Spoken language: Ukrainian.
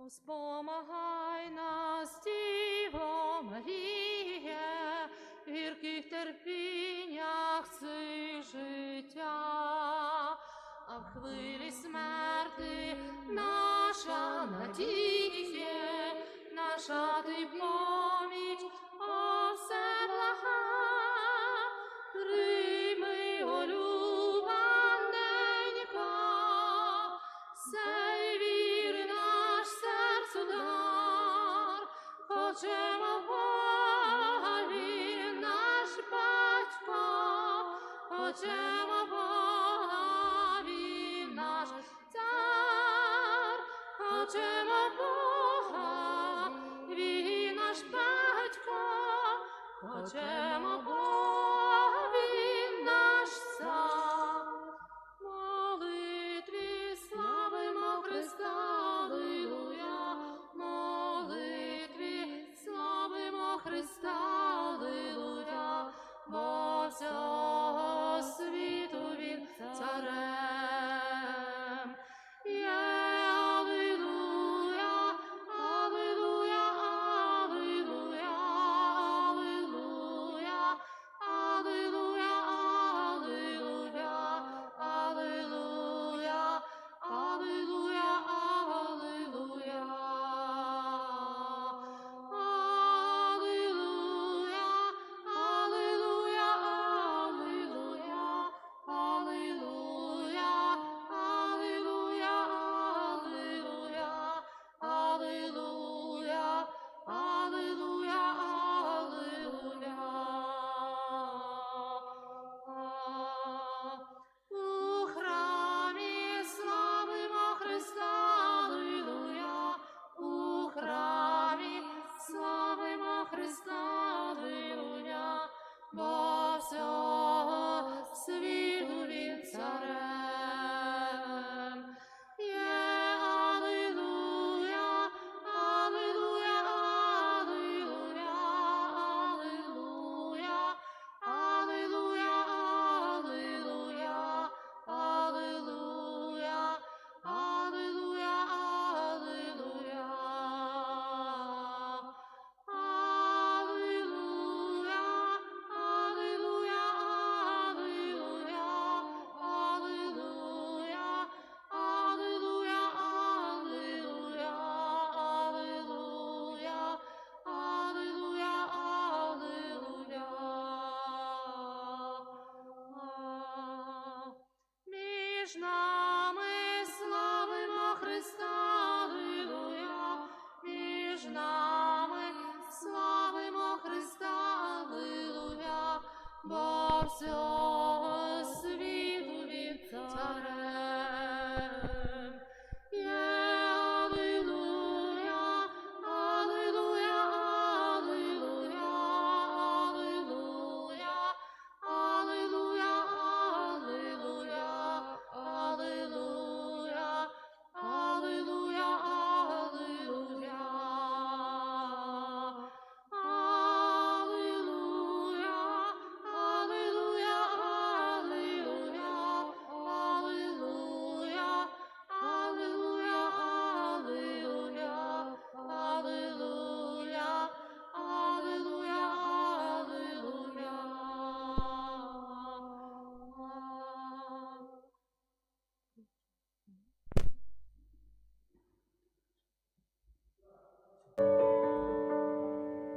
Спомагай нас, Діво Маріє, в гірких терпіннях цих життя, а в хвилі смерти наша надія, наша ти поміч, о все блага, прийми, о люба ненька, сей віри наш серцю дар, хочемо Бога, він наш батько, хочемо Бога, він наш цар, хочемо Бога, він наш батько, хочемо Бога, він наш цар. Молитві славимо Христа, алілуя, молитві славимо Христа, алілуя, бо всього світу він царем є. Алілуя, алілуя, алілуя, алілуя, алілуя, алілуя, алілуя, алілуя, алілуя, алілуя, алілуя, алілуя, алілуя, алілуя, алілуя, алілуя. У храмі славимо Христа, алілуя, у храмі славимо Христа, алілуя, бо всього світу він царем є. Алілуя, алілуя, алілуя, алілуя, алілуя, алілуя, алілуя, алілуя, алілуя, алілуя, алілуя, алілуя, алілуя, алілуя, алілуя, алілуя. Між нами славимо Христа, алілуя, між нами славимо Христа, алілуя, бо всього світу він царем.